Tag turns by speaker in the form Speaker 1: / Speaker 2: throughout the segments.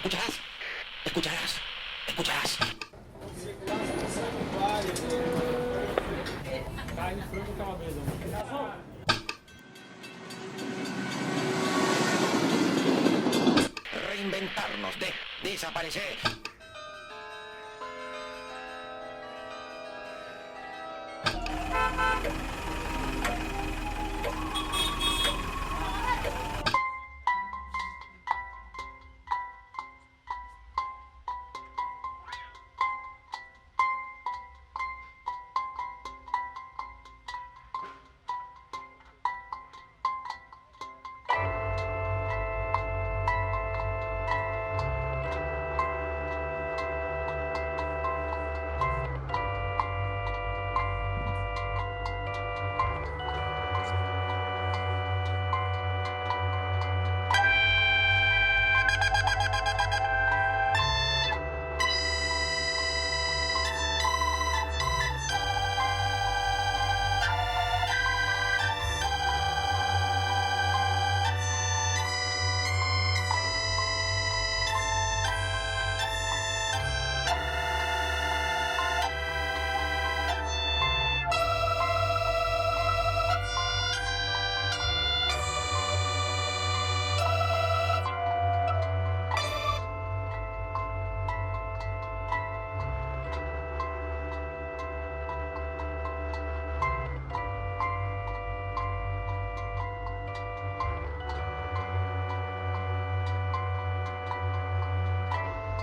Speaker 1: Escucharás, escucharás, escucharás. Reinventarnos, desaparecer.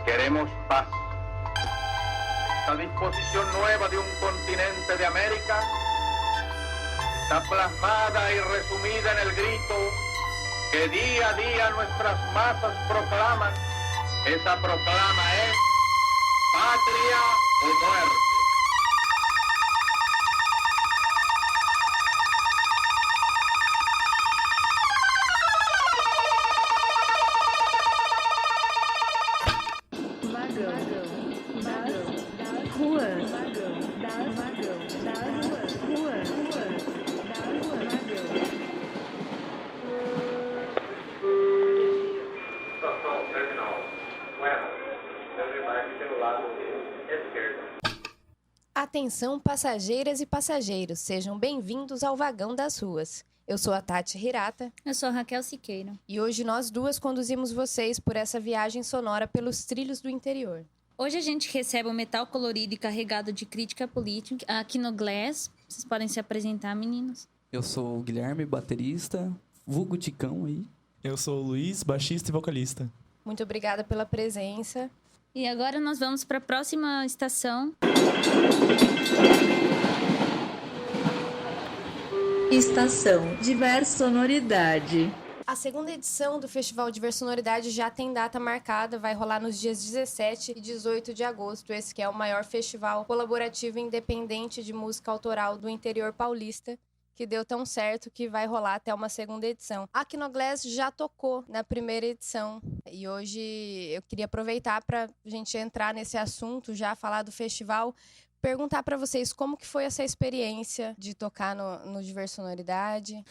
Speaker 2: Queremos paz. Esta disposición nueva de un continente de América está plasmada y resumida en el grito que día a día nuestras masas proclaman. Esa proclama es patria o muerte.
Speaker 3: Atenção, passageiras e passageiros, sejam bem-vindos ao Vagão das Ruas. Eu sou a Tati Hirata.
Speaker 4: Eu sou a Raquel Siqueira.
Speaker 3: E hoje nós duas conduzimos vocês por essa viagem sonora pelos trilhos do interior.
Speaker 4: Hoje a gente recebe um metal colorido e carregado de crítica política aqui no Glass. Vocês podem se apresentar, meninos.
Speaker 5: Eu sou o Guilherme, baterista, vulgo Ticão aí.
Speaker 6: Eu sou o Luiz, baixista e vocalista.
Speaker 3: Muito obrigada pela presença.
Speaker 4: E agora nós vamos para a próxima estação.
Speaker 7: Estação Diversonoridade.
Speaker 3: A segunda edição do Festival Diversonoridade já tem data marcada, vai rolar nos dias 17 e 18 de agosto. Esse que é o maior festival colaborativo e independente de música autoral do interior paulista, que deu tão certo que vai rolar até uma segunda edição. A Quinoglass já tocou na primeira edição e hoje eu queria aproveitar para a gente entrar nesse assunto, já falar do festival, perguntar para vocês como que foi essa experiência de tocar no Diversonoridade.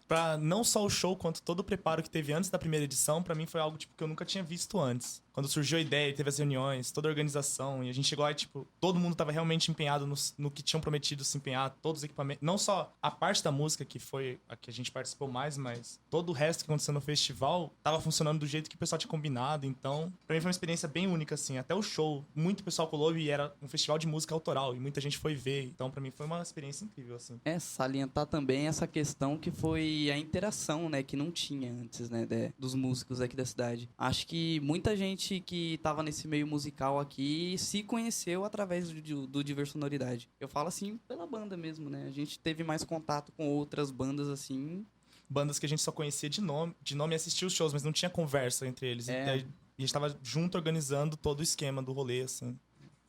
Speaker 6: Pra não só o show, quanto todo o preparo que teve antes da primeira edição, pra mim foi algo tipo que eu nunca tinha visto antes. Quando surgiu a ideia, teve as reuniões, toda a organização, e a gente chegou lá e, tipo, todo mundo tava realmente empenhado no que tinham prometido se empenhar, todos os equipamentos. Não só a parte da música, que foi a que a gente participou mais, mas todo o resto que aconteceu no festival tava funcionando do jeito que o pessoal tinha combinado. Então, pra mim foi uma experiência bem única, assim. Até o show, muito pessoal colou e era um festival de música autoral, e muita gente foi ver. Então, pra mim foi uma experiência incrível, assim.
Speaker 5: Salientar também essa questão que foi a interação, né, que não tinha antes, né, dos músicos aqui da cidade. Acho que muita gente que tava nesse meio musical aqui se conheceu através do Diversonoridade. Eu falo assim pela banda mesmo, né? A gente teve mais contato com outras bandas assim.
Speaker 6: Bandas que a gente só conhecia de nome e assistia os shows, mas não tinha conversa entre eles. E a gente tava junto organizando todo o esquema do rolê, assim.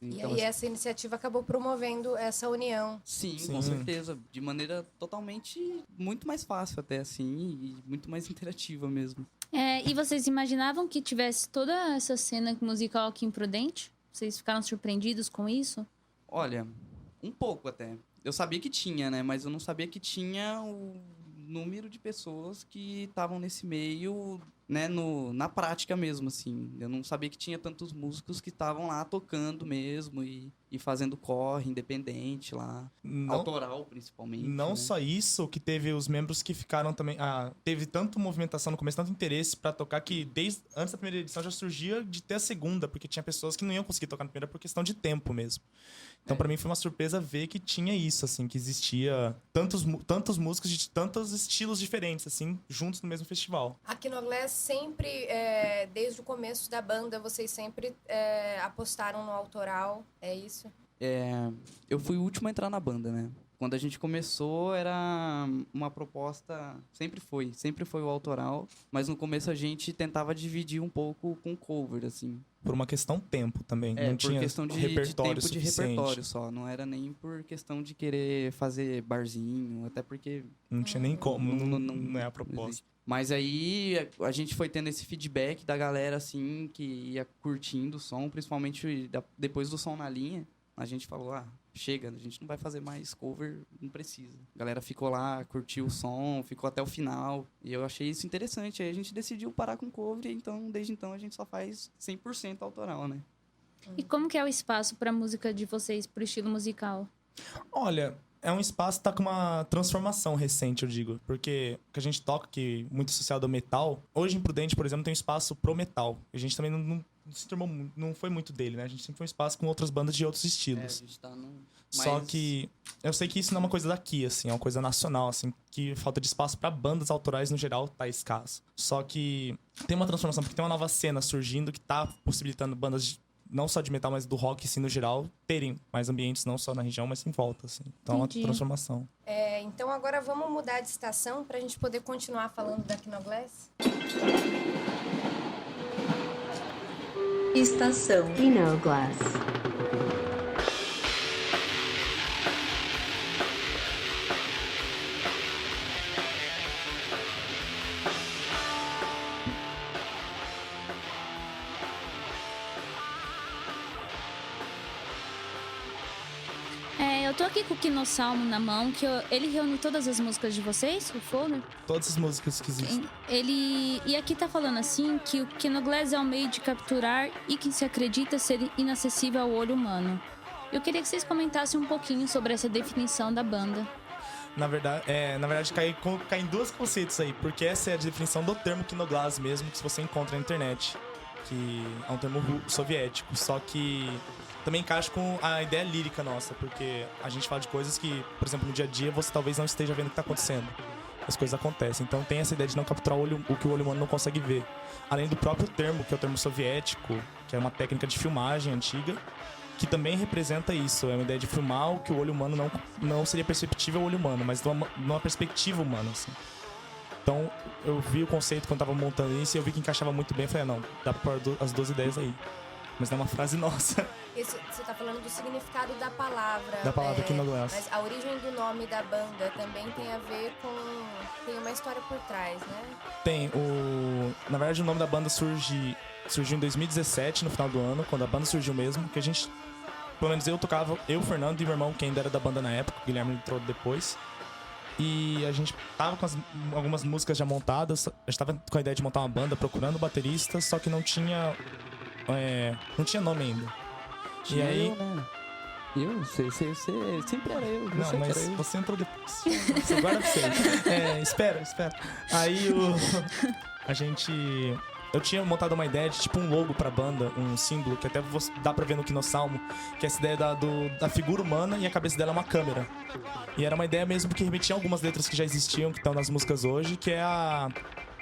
Speaker 3: Então, e aí essa iniciativa acabou promovendo essa união.
Speaker 5: Sim, com certeza. De maneira totalmente muito mais fácil até, assim, e muito mais interativa mesmo.
Speaker 4: E vocês imaginavam que tivesse toda essa cena musical aqui em Prudente? Vocês ficaram surpreendidos com isso?
Speaker 5: Olha, um pouco até. Eu sabia que tinha, né? Mas eu não sabia que tinha o número de pessoas que estavam nesse meio né, na prática mesmo, assim. Eu não sabia que tinha tantos músicos que estavam lá tocando mesmo e fazendo corre independente lá, autoral principalmente.
Speaker 6: Não
Speaker 5: né?
Speaker 6: só isso, que teve os membros que ficaram também... teve tanta movimentação no começo, tanto interesse pra tocar, que desde antes da primeira edição já surgia de ter a segunda, porque tinha pessoas que não iam conseguir tocar na primeira por questão de tempo mesmo. Então, pra mim, foi uma surpresa ver que tinha isso, assim, que existia tantos músicos de tantos estilos diferentes, assim, juntos no mesmo festival.
Speaker 3: A Kinoglass sempre, desde o começo da banda, vocês sempre apostaram no autoral, é isso?
Speaker 5: Eu fui o último a entrar na banda, né? Quando a gente começou, era uma proposta... Sempre foi o autoral. Mas no começo a gente tentava dividir um pouco com cover, assim.
Speaker 6: Por uma questão tempo também. Não
Speaker 5: por
Speaker 6: tinha
Speaker 5: questão de
Speaker 6: repertório
Speaker 5: tempo de
Speaker 6: suficiente.
Speaker 5: repertório só. Não era nem por questão de querer fazer barzinho, até porque...
Speaker 6: Não tinha nem como, não é a
Speaker 5: não
Speaker 6: proposta.
Speaker 5: existe. Mas aí a gente foi tendo esse feedback da galera, assim, que ia curtindo o som, principalmente depois do Som na Linha. A gente falou, chega, a gente não vai fazer mais cover, não precisa. A galera ficou lá, curtiu o som, ficou até o final. E eu achei isso interessante. Aí a gente decidiu parar com cover, então, desde então, a gente só faz 100% autoral, né?
Speaker 4: E como que é o espaço pra música de vocês, pro estilo musical?
Speaker 6: Olha, é um espaço que tá com uma transformação recente, eu digo. Porque o que a gente toca, que muito associado ao metal... Hoje, em Prudente, por exemplo, tem um espaço pro metal. A gente também não foi muito dele, né? A gente sempre foi um espaço com outras bandas de outros estilos.
Speaker 5: A gente tá no...
Speaker 6: Só que eu sei que isso não é uma coisa daqui, assim, é uma coisa nacional, assim, que falta de espaço pra bandas autorais no geral tá escasso. Só que tem uma transformação, porque tem uma nova cena surgindo que tá possibilitando bandas não só de metal, mas do rock, assim, no geral, terem mais ambientes, não só na região, mas em volta, assim. Então é uma
Speaker 4: Entendi.
Speaker 6: transformação.
Speaker 3: Então agora vamos mudar de estação pra gente poder continuar falando da Kinoglass?
Speaker 7: Estação Kinoglass.
Speaker 4: Eu tô aqui com o Kinossalmo na mão, que ele reúne todas as músicas de vocês, o folder?
Speaker 6: Todas as músicas que existem.
Speaker 4: E aqui tá falando assim que o Kinoglass é um meio de capturar e que se acredita ser inacessível ao olho humano. Eu queria que vocês comentassem um pouquinho sobre essa definição da banda.
Speaker 6: Na verdade cai em dois conceitos aí, porque essa é a definição do termo Kinoglass mesmo, que você encontra na internet, que é um termo soviético, só que também encaixa com a ideia lírica nossa, porque a gente fala de coisas que, por exemplo, no dia a dia você talvez não esteja vendo o que está acontecendo. As coisas acontecem. Então tem essa ideia de não capturar o que o olho humano não consegue ver. Além do próprio termo, que é o termo soviético, que é uma técnica de filmagem antiga, que também representa isso. É uma ideia de filmar o que o olho humano não seria perceptível ao olho humano, mas numa perspectiva humana, assim. Então eu vi o conceito quando eu tava montando isso e eu vi que encaixava muito bem. Eu falei, não, dá pra pôr as duas ideias aí. Mas não é uma frase nossa.
Speaker 3: Você tá falando do significado da palavra.
Speaker 6: Da palavra Kinoglass.
Speaker 3: Mas a origem do nome da banda também tem a ver com... Tem uma história por trás, né?
Speaker 6: Tem. Na verdade, o nome da banda surgiu em 2017, no final do ano, quando a banda surgiu mesmo. Que a gente... Pelo menos eu tocava... Eu, o Fernando e meu irmão, que ainda era da banda na época. O Guilherme entrou depois. E a gente tava com algumas músicas já montadas. A gente tava com a ideia de montar uma banda, procurando bateristas. Só que não tinha nome ainda.
Speaker 5: Tinha
Speaker 6: e aí...
Speaker 5: eu, né? Você sempre era eu.
Speaker 6: Não, mas você entrou depois. Você guarda pra você. Espera. Aí a gente... Eu tinha montado uma ideia de tipo um logo pra banda, um símbolo, que até dá pra ver no Kinossalmo, que é essa ideia da figura humana e a cabeça dela é uma câmera. E era uma ideia mesmo que remetia a algumas letras que já existiam, que estão nas músicas hoje, que é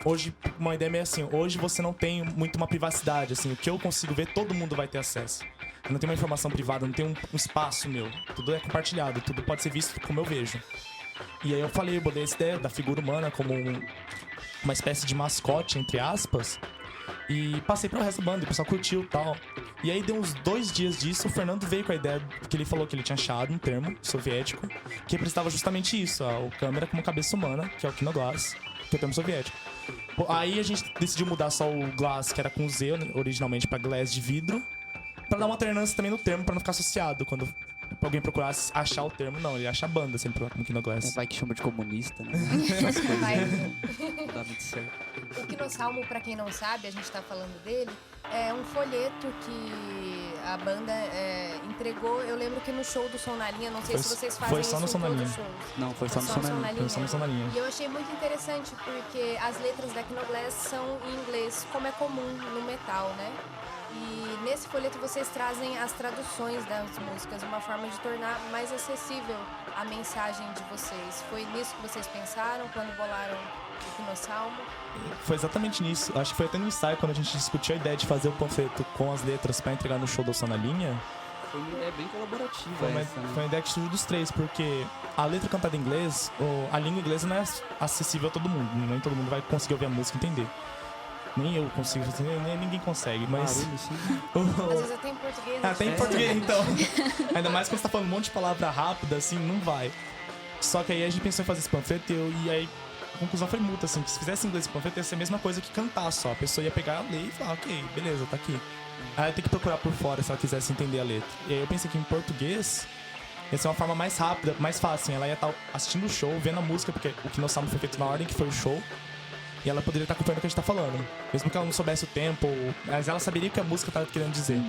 Speaker 6: hoje, uma ideia meio assim, hoje você não tem muito uma privacidade, assim, o que eu consigo ver, todo mundo vai ter acesso. Eu não tenho uma informação privada, não tem um espaço meu. Tudo é compartilhado, tudo pode ser visto como eu vejo. E aí eu botei essa ideia da figura humana como uma espécie de mascote, entre aspas, e passei pro resto da banda, e o pessoal curtiu e tal. E aí deu uns 2 dias disso, o Fernando veio com a ideia que ele falou que ele tinha achado um termo soviético que representava justamente isso, a câmera como cabeça humana, que é o Kinoglass, que é o termo soviético. Aí a gente decidiu mudar só o glass, que era com Z originalmente, pra glass de vidro, pra dar uma alternância também no termo, pra não ficar associado quando alguém procurasse achar o termo, não, ele acha a banda se ele procurar como Kinoglass.
Speaker 5: Vai que chama de comunista, né?
Speaker 3: Vai.
Speaker 5: Não dá muito certo.
Speaker 3: O Quinossalmo, pra quem não sabe, a gente tá falando dele, é um folheto que a banda entregou. Eu lembro que no show do Som na Linha, não sei se vocês fazem
Speaker 6: foi só
Speaker 3: isso
Speaker 6: no
Speaker 3: em
Speaker 6: Som na
Speaker 3: todos
Speaker 6: Linha.
Speaker 3: os shows.
Speaker 5: Não, foi só no Sonalinha.
Speaker 6: Foi só no Som na Linha.
Speaker 3: E eu achei muito interessante porque as letras da Kinoglass são em inglês, como é comum no metal, né? E nesse folheto vocês trazem as traduções das músicas, uma forma de tornar mais acessível a mensagem de vocês. Foi nisso que vocês pensaram quando bolaram o Quinossalmo?
Speaker 6: Foi exatamente nisso. Acho que foi até no ensaio quando a gente discutiu a ideia de fazer o panfleto com as letras pra entregar no show do Som na Linha.
Speaker 5: Foi uma ideia bem colaborativa
Speaker 6: Foi
Speaker 5: essa, né?
Speaker 6: uma ideia que surgiu dos três, porque a letra cantada em inglês, a língua inglesa não é acessível a todo mundo. Nem todo mundo vai conseguir ouvir a música e entender. Nem eu consigo, nem ninguém consegue, mas...
Speaker 5: Barulho, sim.
Speaker 3: Às vezes até em português.
Speaker 6: Até em português, então. Ainda mais quando você tá falando um monte de palavra rápida, assim, não vai. Só que aí a gente pensou em fazer esse panfleto e aí a conclusão foi mútua, assim, que se fizesse em inglês esse panfleto ia ser a mesma coisa que cantar só. A pessoa ia pegar, ler e falar, ok, beleza, tá aqui. Aí ia ter que procurar por fora se ela quisesse entender a letra. E aí eu pensei que em português ia ser uma forma mais rápida, mais fácil. Ela ia estar assistindo o show, vendo a música, porque o Quinossalmo foi feito na ordem que foi o show. E ela poderia estar acompanhando o que a gente tá falando. Mesmo que ela não soubesse o tempo, mas ela saberia o que a música tava querendo dizer.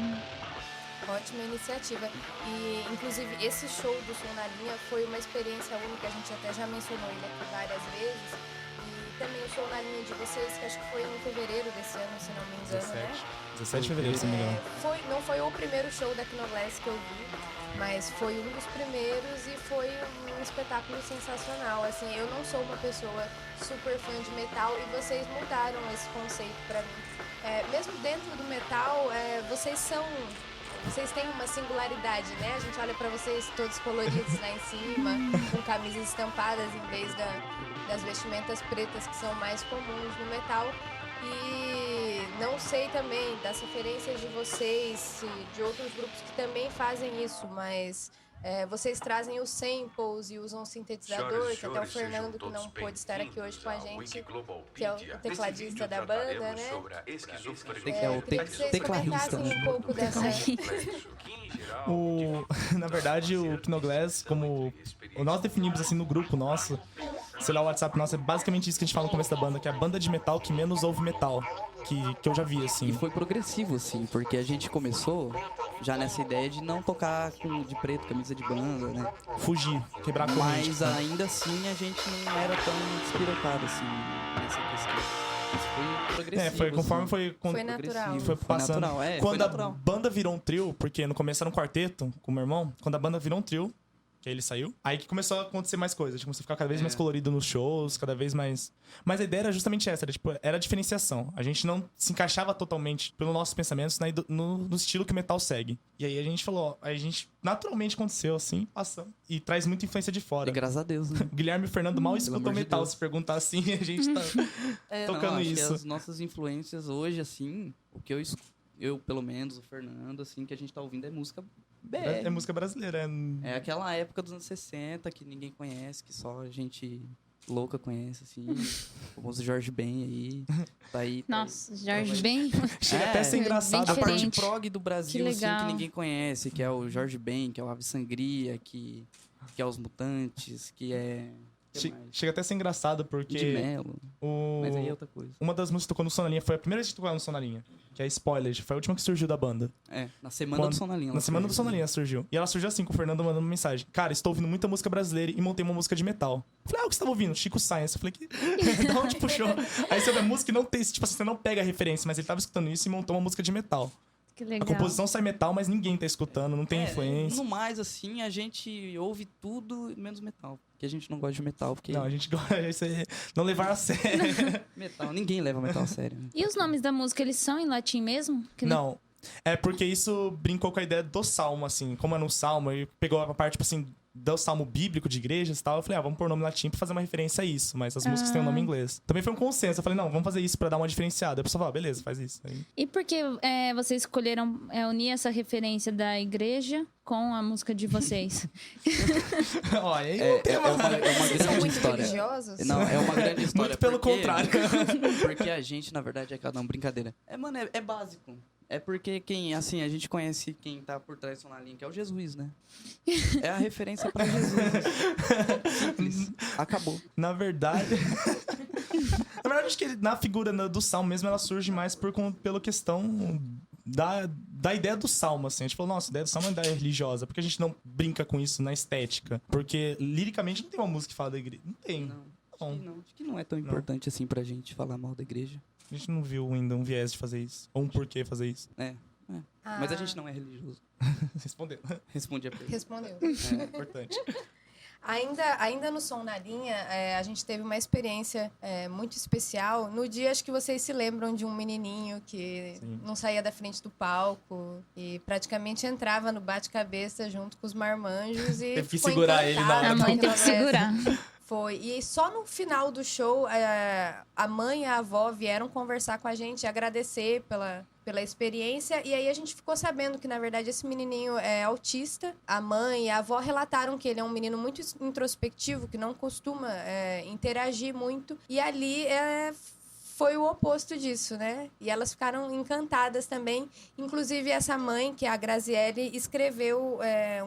Speaker 3: Ótima iniciativa. E, inclusive, esse show do Som na Linha foi uma experiência única. A gente até já mencionou ele aqui várias vezes. E também o Show na Linha de vocês, que acho que foi em fevereiro desse ano, se não me engano, né?
Speaker 6: 17 de fevereiro, se não me engano.
Speaker 3: Não foi o primeiro show da Kinoglass que eu vi, mas foi um dos primeiros e foi um espetáculo sensacional. Assim, eu não sou uma pessoa super fã de metal e vocês mudaram esse conceito pra mim. Mesmo dentro do metal, vocês têm uma singularidade, né? A gente olha pra vocês todos coloridos lá em cima, com camisas estampadas em vez das vestimentas pretas que são mais comuns no metal. E não sei também das referências de vocês, de outros grupos que também fazem isso, mas vocês trazem os samples e usam o sintetizador, que até o Fernando, que não pôde estar aqui hoje com a gente, que é o tecladista da banda, né?
Speaker 5: É o
Speaker 3: Queria que vocês
Speaker 5: tecladista.
Speaker 3: comentassem um pouco dessa...
Speaker 6: Na verdade, o Kinoglass, como nós definimos assim no grupo nosso, sei lá, o WhatsApp nosso, é basicamente isso que a gente fala no começo da banda, que é a banda de metal que menos ouve metal, que eu já vi, assim.
Speaker 5: E foi progressivo, assim, porque a gente começou já nessa ideia de não tocar de preto, camisa de banda, né?
Speaker 6: Fugir, quebrar a corrente.
Speaker 5: Mas ainda assim a gente não era tão despirocado, assim, nessa questão. Isso foi progressivo.
Speaker 6: Foi conforme
Speaker 5: assim.
Speaker 3: Foi natural.
Speaker 6: Foi passando.
Speaker 5: natural,
Speaker 6: Quando
Speaker 5: foi natural.
Speaker 6: a banda virou um trio, porque no começo era um quarteto com o meu irmão, quando a banda virou um trio, que aí ele saiu, aí que começou a acontecer mais coisas. A gente começou a ficar cada vez mais colorido nos shows, cada vez mais... Mas a ideia era justamente essa, era a diferenciação. A gente não se encaixava totalmente pelos nossos pensamentos no estilo que o metal segue. E aí a gente falou, a gente naturalmente aconteceu assim, passando. E traz muita influência de fora.
Speaker 5: E graças a Deus, né?
Speaker 6: O Guilherme e o Fernando mal escutam
Speaker 5: amor de
Speaker 6: metal.
Speaker 5: Deus.
Speaker 6: Se perguntar assim, a gente tá tocando
Speaker 5: acho
Speaker 6: isso.
Speaker 5: Que as nossas influências hoje, assim, o que eu, pelo menos, o Fernando, assim, que a gente tá ouvindo é música BR.
Speaker 6: É música brasileira.
Speaker 5: É aquela época dos anos 60 que ninguém conhece, que só gente louca conhece, assim. O famoso Jorge Ben aí. Tá aí.
Speaker 4: Nossa, Jorge Ben.
Speaker 6: Chega até a ser engraçado.
Speaker 5: A parte
Speaker 4: diferente.
Speaker 5: prog do Brasil,
Speaker 4: Que
Speaker 5: assim,
Speaker 4: legal.
Speaker 5: que ninguém conhece, que é o Jorge Ben, que é o Ave Sangria, que é os Mutantes, que é... que mais?
Speaker 6: Chega até a ser engraçado,
Speaker 5: De
Speaker 6: porque
Speaker 5: Melo. Mas aí é outra coisa.
Speaker 6: uma das músicas que tocou no Som na Linha foi a primeira vez que tocou no Som na Linha, que é Spoilers. Foi a última que surgiu da banda.
Speaker 5: Na semana do Som na Linha.
Speaker 6: Na semana do Som na Linha surgiu. E ela surgiu assim, com o Fernando mandando uma mensagem. Cara, estou ouvindo muita música brasileira e montei uma música de metal. Eu falei, o que você tava ouvindo? Chico Science. Eu falei, da onde puxou? Aí você ouve a música e não tem, tipo assim, você não pega a referência, mas ele tava escutando isso e montou uma música de metal.
Speaker 4: Que
Speaker 6: A
Speaker 4: legal.
Speaker 6: composição sai metal, mas ninguém tá escutando, não tem influência.
Speaker 5: No mais, assim, a gente ouve tudo menos metal. Porque a gente não gosta de metal. Porque
Speaker 6: Não, a gente gosta de não levar a sério.
Speaker 5: metal, ninguém leva metal a sério. Né?
Speaker 4: E os nomes da música, eles são em latim mesmo? Que
Speaker 6: Não. É porque isso brincou com a ideia do salmo, assim. Como é no salmo, e pegou a parte, tipo assim, do salmo bíblico de igrejas e tal. Eu falei, vamos pôr nome latim pra fazer uma referência a isso. Mas as músicas têm o nome em inglês. Também foi um consenso. Eu falei, não, vamos fazer isso pra dar uma diferenciada. A pessoa falou, beleza, faz isso. Aí...
Speaker 4: E por que vocês escolheram unir essa referência da igreja com a música de vocês?
Speaker 6: Ó, aí
Speaker 5: É uma
Speaker 3: Vocês são
Speaker 5: grande
Speaker 3: muito
Speaker 5: história.
Speaker 3: religiosos?
Speaker 5: Não, é uma grande história.
Speaker 6: Muito pelo contrário.
Speaker 5: Porque a gente, na verdade, é cada um brincadeira. Mano, é básico. É porque a gente conhece quem tá por trás do Sonalinha, que é o Jesus, né? É a referência pra Jesus. Simples. Acabou.
Speaker 6: Na verdade... Na verdade, acho que na figura do salmo mesmo, ela surge mais pela questão da ideia do salmo, assim. A gente falou, nossa, a ideia do salmo é uma ideia religiosa. Por que a gente não brinca com isso na estética? Porque, liricamente, não tem uma música que fala da igreja. Não tem.
Speaker 5: Acho que não é tão importante assim pra gente falar mal da igreja.
Speaker 6: A gente não viu ainda um viés de fazer isso. Ou um porquê fazer isso.
Speaker 5: Mas a gente não é religioso.
Speaker 6: Respondeu.
Speaker 5: Respondi a pergunta.
Speaker 3: Respondeu.
Speaker 6: É importante.
Speaker 3: Ainda no Som na Linha, a gente teve uma experiência muito especial. No dia, acho que vocês se lembram de um menininho que não saía da frente do palco e praticamente entrava no bate-cabeça junto com os marmanjos e
Speaker 6: Teve que
Speaker 3: ficou
Speaker 6: segurar ele na hora.
Speaker 4: A mãe tem que segurar.
Speaker 3: Foi. E só no final do show, a mãe e a avó vieram conversar com a gente, agradecer pela experiência. E aí a gente ficou sabendo que, na verdade, esse menininho é autista. A mãe e a avó relataram que ele é um menino muito introspectivo, que não costuma interagir muito. E ali foi o oposto disso, né? E elas ficaram encantadas também. Inclusive, essa mãe, que é a Graziele, escreveu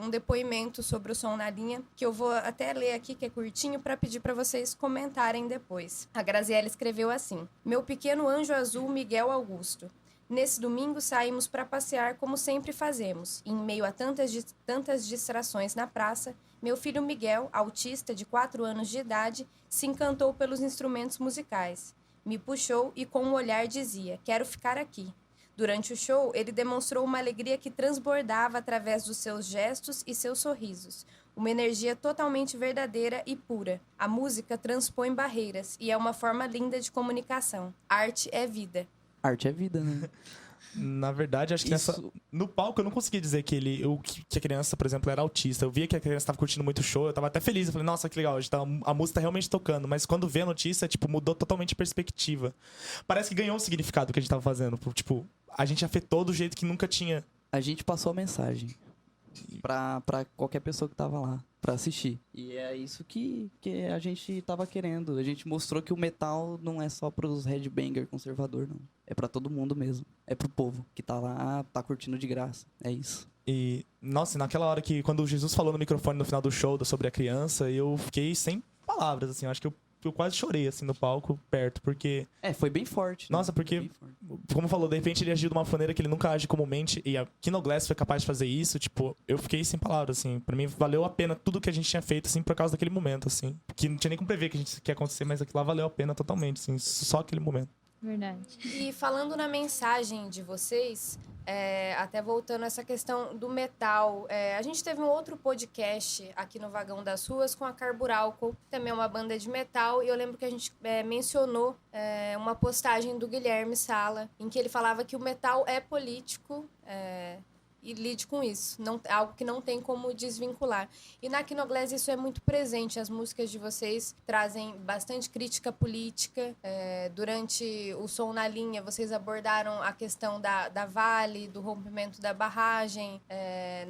Speaker 3: um depoimento sobre o Som na Linha, que eu vou até ler aqui, que é curtinho, para pedir para vocês comentarem depois. A Graziele escreveu assim: Meu pequeno anjo azul Miguel Augusto. Nesse domingo saímos para passear como sempre fazemos. Em meio a tantas distrações na praça, meu filho Miguel, autista de 4 anos de idade, se encantou pelos instrumentos musicais. Me puxou e com um olhar dizia, quero ficar aqui. Durante o show, ele demonstrou uma alegria que transbordava através dos seus gestos e seus sorrisos. Uma energia totalmente verdadeira e pura. A música transpõe barreiras e é uma forma linda de comunicação. Arte é vida.
Speaker 5: Arte é vida, né?
Speaker 6: Na verdade, acho que no palco eu não conseguia dizer que a criança, por exemplo, era autista. Eu via que a criança estava curtindo muito o show, eu estava até feliz. Eu falei, nossa, que legal, a música tá realmente tocando. Mas quando vê a notícia, mudou totalmente a perspectiva. Parece que ganhou o significado que a gente estava fazendo. A gente afetou do jeito que nunca tinha.
Speaker 5: A gente passou a mensagem pra qualquer pessoa que tava lá pra assistir. E é isso que a gente tava querendo. A gente mostrou que o metal não é só pros headbanger conservador, não. É pra todo mundo mesmo. É pro povo que tá lá, tá curtindo de graça. É isso.
Speaker 6: E, nossa, naquela hora quando o Jesus falou no microfone no final do show sobre a criança, eu fiquei sem palavras, assim. Eu acho que eu quase chorei, assim, no palco, perto, porque...
Speaker 5: foi bem forte.
Speaker 6: Nossa, porque, como falou, de repente ele agiu de uma maneira que ele nunca age comumente, e a Kinoglass foi capaz de fazer isso, eu fiquei sem palavras, assim. Pra mim, valeu a pena tudo que a gente tinha feito, assim, por causa daquele momento, assim. Que não tinha nem como prever que ia acontecer, mas aquilo lá valeu a pena totalmente, assim, só aquele momento.
Speaker 4: Verdade.
Speaker 3: E falando na mensagem de vocês, até voltando a essa questão do metal, a gente teve um outro podcast aqui no Vagão das Ruas com a Carburálcool, que também é uma banda de metal, e eu lembro que a gente mencionou uma postagem do Guilherme Sala, em que ele falava que o metal é político, e lide com isso. Algo que não tem como desvincular. E na Kinoglass isso é muito presente. As músicas de vocês trazem bastante crítica política. Durante o Som na Linha, vocês abordaram a questão da Vale, do rompimento da barragem.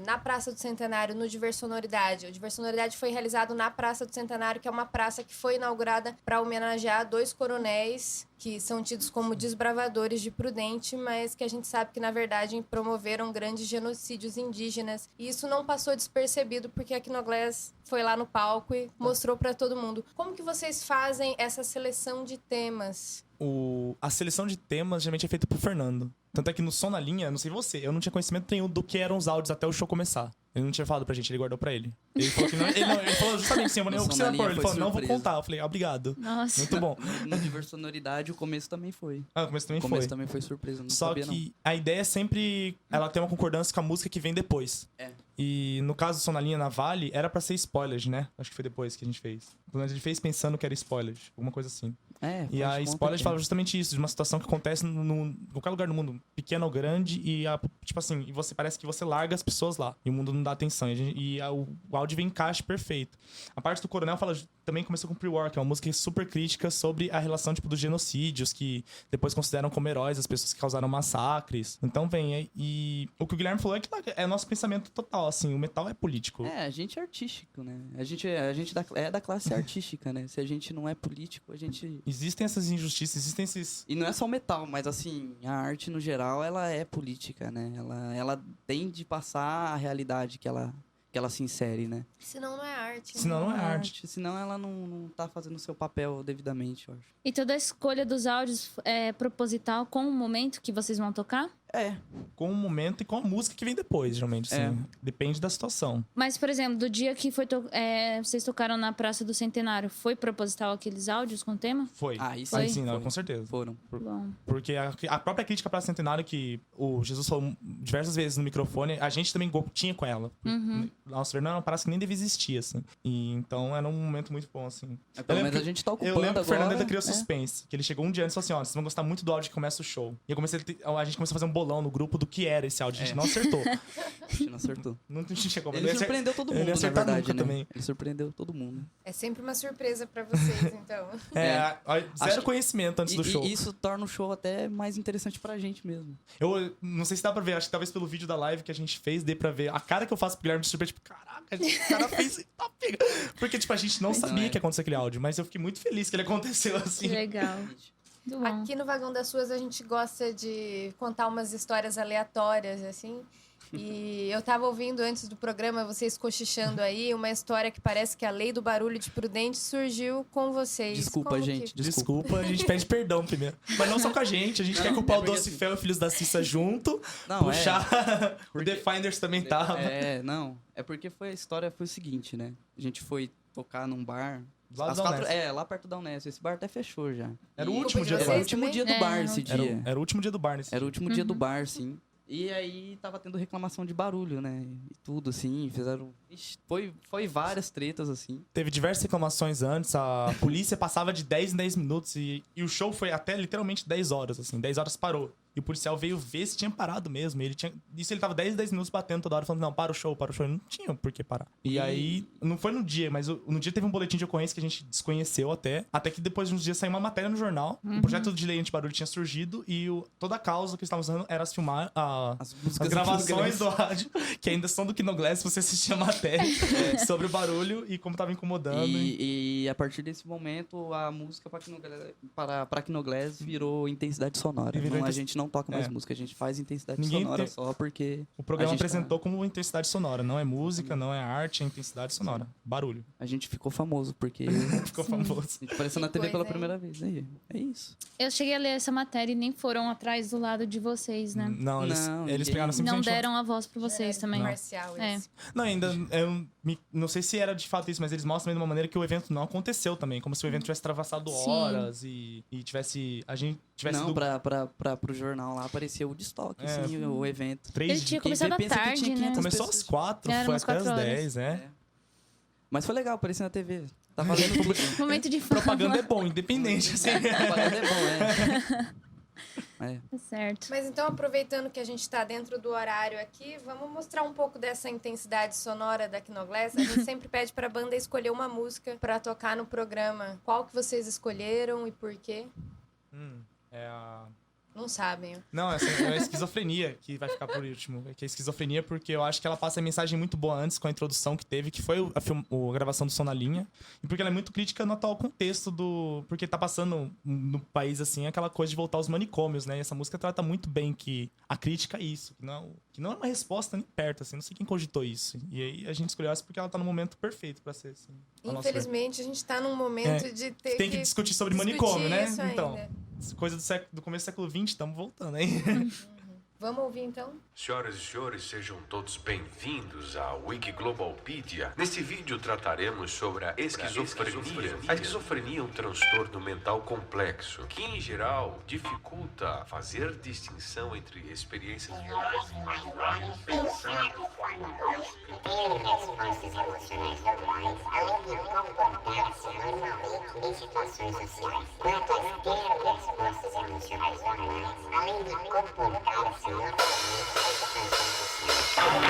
Speaker 3: Na Praça do Centenário, no Diversonoridade. O Diversonoridade foi realizado na Praça do Centenário, que é uma praça que foi inaugurada para homenagear 2 coronéis que são tidos como desbravadores de Prudente, mas que a gente sabe que, na verdade, promoveram grandes genocídios indígenas. E isso não passou despercebido, porque a Kinoglass foi lá no palco e mostrou para todo mundo. Como que vocês fazem essa seleção de temas?
Speaker 6: A seleção de temas geralmente é feita por Fernando. Tanto é que no Som na Linha, não sei você, eu não tinha conhecimento nenhum do que eram os áudios até o show começar. Ele não tinha falado pra gente, ele guardou pra ele. Ele falou que não, ele falou justamente assim, eu não precisa pôr. Ele falou, não vou contar. Eu falei, obrigado.
Speaker 4: Nossa.
Speaker 6: Muito bom.
Speaker 5: No Diversonoridade, o começo também foi.
Speaker 6: O começo também foi.
Speaker 5: O começo também foi surpresa, não
Speaker 6: Só
Speaker 5: sabia,
Speaker 6: que
Speaker 5: não.
Speaker 6: a ideia é sempre ela tem uma concordância com a música que vem depois. E no caso do Som na Linha na Vale, era pra ser spoilers, né? Acho que foi depois que a gente fez. Pelo menos a gente fez pensando que era spoilers, alguma coisa assim. E a spoilers fala justamente isso, de uma situação que acontece em qualquer lugar do mundo, pequeno ou grande, e e você parece que você larga as pessoas lá, e o mundo não dá atenção. O áudio vem em encaixe perfeito. A parte do Coronel também começou com Pre-War, que é uma música super crítica sobre a relação dos genocídios, que depois consideram como heróis as pessoas que causaram massacres. Então e o que o Guilherme falou é que é nosso pensamento total, assim, o metal é político.
Speaker 5: A gente é artístico, né? A gente é da classe artística, né? Se a gente não é político, a gente
Speaker 6: Existem essas injustiças, existem esses...
Speaker 5: E não é só o metal, mas assim, a arte no geral, ela é política, né? Ela tem de passar a realidade que ela se insere, né?
Speaker 3: Senão não é arte. né?
Speaker 6: Senão não é arte.
Speaker 5: Senão ela não tá fazendo o seu papel devidamente, eu acho.
Speaker 4: E toda a escolha dos áudios é proposital com o momento que vocês vão tocar?
Speaker 5: É,
Speaker 6: Com o momento e com a música que vem depois, geralmente, assim.
Speaker 5: É.
Speaker 6: Depende da situação.
Speaker 4: Mas, por exemplo, do dia que vocês tocaram na Praça do Centenário, foi proposital aqueles áudios com o tema?
Speaker 6: Foi.
Speaker 5: isso
Speaker 6: Aí
Speaker 4: Foi?
Speaker 6: sim, não,
Speaker 5: Foi.
Speaker 6: com certeza.
Speaker 5: foram.
Speaker 4: Bom.
Speaker 6: Porque a própria crítica para Centenário, que o Jesus falou diversas vezes no microfone, a gente também tinha com ela. Nossa, não, parece que nem devia existir, assim. E então era um momento muito bom, assim.
Speaker 5: Pelo menos a gente tá ocupando
Speaker 6: Eu lembro que o Fernando
Speaker 5: agora,
Speaker 6: ainda criou suspense. Que ele chegou um dia antes e falou assim: ó, vocês vão gostar muito do áudio que começa o show. E a gente começou a fazer um bolão no grupo do que era esse áudio. A gente não acertou.
Speaker 5: A gente não acertou.
Speaker 6: Não chegou, mas
Speaker 5: Ele surpreendeu todo mundo,
Speaker 6: Ele ia
Speaker 5: na
Speaker 6: acertar
Speaker 5: verdade,
Speaker 6: nunca
Speaker 5: né?
Speaker 6: também.
Speaker 5: Ele surpreendeu todo mundo.
Speaker 3: É sempre uma surpresa pra vocês, então.
Speaker 6: Zero
Speaker 5: Acho que-
Speaker 6: conhecimento antes do show.
Speaker 5: E isso torna o show até mais interessante pra gente mesmo.
Speaker 6: Eu não sei se dá pra ver, acho que talvez pelo vídeo da live que a gente fez, dê pra ver a cara que eu faço pro Guilherme de surpresa, tipo, caraca, o cara fez. Tá pega. Porque, tipo, a gente não sabia
Speaker 5: é.
Speaker 6: que ia acontecer aquele áudio, mas eu fiquei muito feliz que ele aconteceu
Speaker 4: Que
Speaker 6: assim.
Speaker 4: legal. Muito bom.
Speaker 3: Aqui no Vagão das Suas a gente gosta de contar umas histórias aleatórias, assim. E eu tava ouvindo antes do programa, vocês cochichando aí, uma história que parece que a lei do barulho de Prudente surgiu com vocês.
Speaker 5: Desculpa,
Speaker 3: Como
Speaker 5: gente.
Speaker 3: que-
Speaker 6: Desculpa, a gente pede perdão primeiro. Mas não só com a gente quer culpar o
Speaker 5: porque
Speaker 6: Doce
Speaker 5: assim-
Speaker 6: Fel e o Filhos da Cissa junto,
Speaker 5: Não,
Speaker 6: puxar. O The Finders também tava.
Speaker 5: Não. É porque a história foi o seguinte, né? A gente foi tocar num bar.
Speaker 6: Do lado da Unesp.
Speaker 5: Lá perto da Unesp. Esse bar até fechou já.
Speaker 6: Era o
Speaker 5: E-
Speaker 6: último dia do
Speaker 5: Era o
Speaker 6: bar.
Speaker 5: último dia do
Speaker 4: É,
Speaker 5: bar
Speaker 4: era
Speaker 5: esse
Speaker 4: o
Speaker 5: dia.
Speaker 6: Era o último dia do bar nesse
Speaker 5: Era o
Speaker 6: dia.
Speaker 5: último dia do bar, sim. E aí tava tendo reclamação de barulho, né? E tudo, assim, fizeram... Ixi, foi várias tretas, assim.
Speaker 6: Teve diversas reclamações antes, a polícia passava de 10 em 10 minutos e o show foi até literalmente 10 horas, assim. 10 horas parou. E o policial veio ver se tinha parado mesmo. Ele tava 10 em 10 minutos batendo toda hora, falando, não, para o show. E não tinha por que parar. E aí, não foi no dia, mas no dia teve um boletim de ocorrência que a gente desconheceu até que depois de uns dias saiu uma matéria no jornal. O projeto de lei antibarulho tinha surgido e toda a causa que eles estavam usando era filmar
Speaker 5: As
Speaker 6: as gravações do rádio, que ainda são do Kinoglass, você assistia a matéria sobre o barulho e como tava incomodando.
Speaker 5: E a partir desse momento, a música pra Kinoglass virou intensidade sonora.
Speaker 6: E virou
Speaker 5: A gente não toca mais
Speaker 6: É.
Speaker 5: música, a gente faz intensidade
Speaker 6: Ninguém
Speaker 5: sonora
Speaker 6: tem-
Speaker 5: só porque
Speaker 6: O programa
Speaker 5: a gente
Speaker 6: apresentou como intensidade sonora. Não é música, não é arte, é intensidade sonora. Barulho.
Speaker 5: a gente ficou famoso, porque
Speaker 6: Ficou famoso.
Speaker 5: a gente apareceu na
Speaker 3: Que
Speaker 5: TV
Speaker 3: coisa,
Speaker 5: pela
Speaker 3: hein?
Speaker 5: primeira vez. Aí, é isso.
Speaker 4: Eu cheguei a ler essa matéria e nem foram atrás do lado de vocês, né?
Speaker 6: Não, eles
Speaker 5: ninguém-
Speaker 6: pegaram
Speaker 4: Não
Speaker 6: simplesmente...
Speaker 4: deram a voz pra vocês
Speaker 3: Era
Speaker 4: também.
Speaker 3: Parcial,
Speaker 4: É.
Speaker 3: esse.
Speaker 6: Não, ainda... não sei se era de fato isso, mas eles mostram também de uma maneira que o evento não aconteceu também. Como se o evento tivesse travassado
Speaker 4: Sim.
Speaker 6: horas e tivesse... A gente tivesse...
Speaker 5: Não, pro jornal lá apareceu o destoque,
Speaker 6: É.
Speaker 5: assim, o evento.
Speaker 6: 3
Speaker 4: Ele tinha
Speaker 5: Quem
Speaker 4: começado
Speaker 5: vê
Speaker 4: à
Speaker 5: pensa que
Speaker 4: tarde,
Speaker 5: tinha
Speaker 4: né?
Speaker 5: 500
Speaker 6: Começou
Speaker 5: pessoas.
Speaker 6: às 4,
Speaker 4: Era
Speaker 6: foi
Speaker 4: umas
Speaker 6: até
Speaker 4: 4
Speaker 6: às
Speaker 4: horas.
Speaker 6: 10, né?
Speaker 5: Mas foi legal, apareceu na TV. Tá valendo tudo.
Speaker 4: Momento de fama.
Speaker 6: Propaganda é bom, independente, assim.
Speaker 5: Propaganda é bom, é.
Speaker 4: Tá certo.
Speaker 3: Mas então, aproveitando que a gente está dentro do horário aqui, vamos mostrar um pouco dessa intensidade sonora da Kinoglass. A gente sempre pede para a banda escolher uma música para tocar no programa. Qual que vocês escolheram e por quê?
Speaker 6: É a...
Speaker 3: Não sabem.
Speaker 6: Não, essa é a esquizofrenia que vai ficar por último. Que é a esquizofrenia porque eu acho que ela passa a mensagem muito boa antes com a introdução que teve, que foi a gravação do Som na Linha. E porque ela é muito crítica no atual contexto do... Porque tá passando no país, assim, aquela coisa de voltar aos manicômios, né? E essa música trata muito bem que a crítica é isso. Que não é uma resposta nem perto, assim. Não sei quem cogitou isso. E aí a gente escolheu essa porque ela tá no momento perfeito pra ser, assim. a nossa
Speaker 3: Infelizmente, a gente está num momento de ter
Speaker 6: Tem que discutir sobre manicômio, né?
Speaker 3: isso
Speaker 6: Então,
Speaker 3: ainda.
Speaker 6: coisa do começo do século XX, estamos voltando aí.
Speaker 3: Vamos ouvir, então?
Speaker 8: Senhoras e senhores, sejam todos bem-vindos à Wiki Globalpedia. Neste vídeo trataremos sobre a esquizofrenia. A esquizofrenia é um transtorno mental complexo, que em geral dificulta fazer distinção entre experiências reais e imaginárias.
Speaker 9: Pensar de forma lógica, ter respostas emocionais normais, além de comportar-se normalmente em situações sociais. Quanto a ter respostas emocionais normais, além de comportar-se normalmente em situações sociais.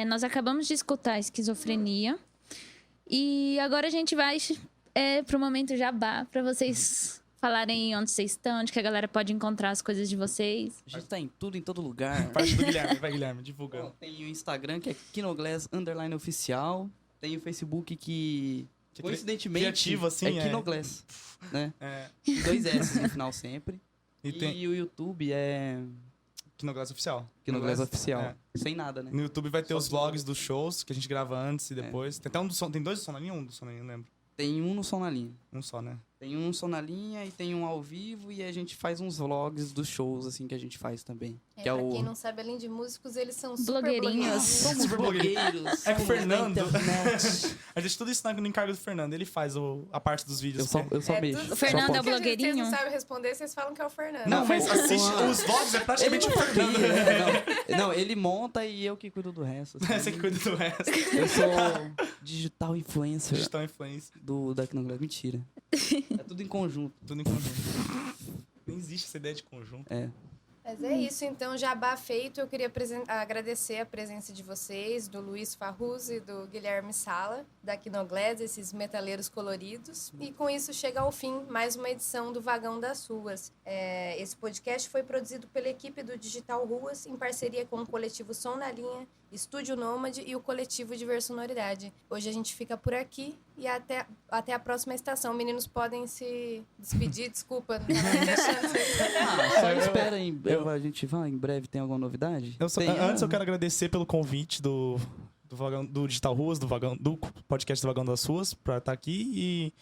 Speaker 4: nós acabamos de escutar Esquizofrenia. E agora a gente vai pro momento jabá, pra vocês falarem onde vocês estão, onde que a galera pode encontrar as coisas de vocês.
Speaker 5: A gente tá em tudo, em todo lugar.
Speaker 6: Parte do Guilherme, vai Guilherme, divulgando.
Speaker 5: Bom, tem o Instagram, que é Kinoglass_oficial. Tem o Facebook que coincidentemente,
Speaker 6: criativo, assim,
Speaker 5: é Kinoglass, né? Com 2 S no final sempre. E o YouTube é
Speaker 6: Kinoglass Oficial.
Speaker 5: Kinoglass Oficial. Sem nada, né?
Speaker 6: No YouTube vai ter
Speaker 5: Só
Speaker 6: os vlogs dos shows que a gente grava antes e
Speaker 5: É.
Speaker 6: depois. Tem até um do som. Tem 2 do som na linha ou um do som na linha? Não lembro.
Speaker 5: Tem um no Som na Linha.
Speaker 6: Um só, né?
Speaker 5: Tem um som na linha e tem um ao vivo e a gente faz uns vlogs dos shows, assim, que a gente faz também. Que
Speaker 3: Pra
Speaker 5: é o...
Speaker 3: quem não sabe, além de músicos, eles são super
Speaker 4: Blogueirinhos.
Speaker 5: Somos
Speaker 6: Super
Speaker 5: blogueiros.
Speaker 6: É que o
Speaker 5: somos da
Speaker 6: Fernando-
Speaker 5: internet.
Speaker 6: A gente tudo isso no encargo do Fernando. Ele faz a parte dos vídeos.
Speaker 5: Eu só mexo.
Speaker 3: tudo
Speaker 4: O Fernando
Speaker 5: Só
Speaker 4: é o
Speaker 5: posso.
Speaker 4: blogueirinho?
Speaker 3: Vocês não sabem responder, vocês falam que é o Fernando.
Speaker 6: Não, mas assiste os vlogs, é praticamente o Fernando.
Speaker 5: Não, ele monta e eu que cuido do resto. assim.
Speaker 6: Você que cuida do resto.
Speaker 5: Eu sou digital influencer
Speaker 6: Digital influência.
Speaker 5: da Kinoglass. Mentira. É tudo em conjunto.
Speaker 6: Tudo em conjunto. Nem existe essa ideia de conjunto.
Speaker 5: É.
Speaker 3: Mas é isso, então, jabá feito. Eu queria agradecer a presença de vocês, do Luiz Farruz e do Guilherme Sala, da Kinoglass, esses metaleiros coloridos. E com isso chega ao fim mais uma edição do Vagão das Ruas. Esse podcast foi produzido pela equipe do Digital Ruas, em parceria com o coletivo Som na Linha, Estúdio Nômade e o coletivo Diversonoridade. Hoje a gente fica por aqui e até a próxima estação. Meninos podem se despedir, desculpa, não tava deixando vocês.
Speaker 5: Só espera a gente vai, em breve tem alguma novidade?
Speaker 6: Antes eu quero agradecer pelo convite do Digital Ruas, do podcast do Vagão das Ruas, pra estar aqui e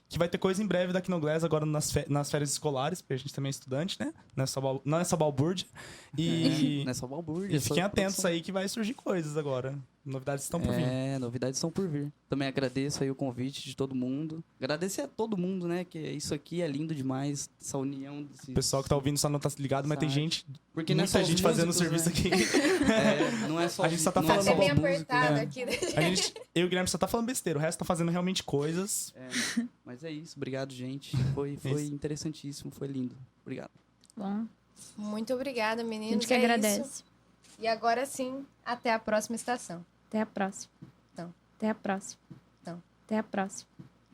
Speaker 6: que vai ter coisa em breve da Kinoglass agora nas férias escolares, porque a gente também é estudante, né? Não é só balbúrdia.
Speaker 5: Não é só balbúrdia.
Speaker 6: E fiquem atentos aí que vai surgir coisas agora. Novidades estão por vir.
Speaker 5: Novidades estão por vir. Também agradeço aí o convite de todo mundo. Agradecer a todo mundo, né? Que isso aqui é lindo demais, essa união.
Speaker 6: O pessoal que tá ouvindo só não tá ligado, mas tem gente,
Speaker 5: Porque não é
Speaker 6: muita
Speaker 5: só
Speaker 6: gente
Speaker 5: os
Speaker 6: fazendo
Speaker 5: músicos,
Speaker 6: serviço
Speaker 5: né?
Speaker 6: aqui.
Speaker 5: Não é só
Speaker 6: A gente só tá
Speaker 5: não é
Speaker 6: falando
Speaker 5: só
Speaker 3: É bem
Speaker 5: os músicos,
Speaker 3: apertado
Speaker 5: né?
Speaker 3: aqui.
Speaker 6: Eu e o Guilherme só tá falando besteira, o resto tá fazendo realmente coisas.
Speaker 5: Mas é isso, obrigado, gente. Foi interessantíssimo, foi lindo. Obrigado.
Speaker 4: Bom,
Speaker 3: Muito obrigada,
Speaker 4: a
Speaker 3: meninos.
Speaker 4: gente que
Speaker 3: É
Speaker 4: agradece.
Speaker 3: isso. E agora sim, até a próxima estação.
Speaker 4: Até a próxima.
Speaker 3: Então.
Speaker 4: Até a próxima.
Speaker 3: Então.
Speaker 4: Até a próxima.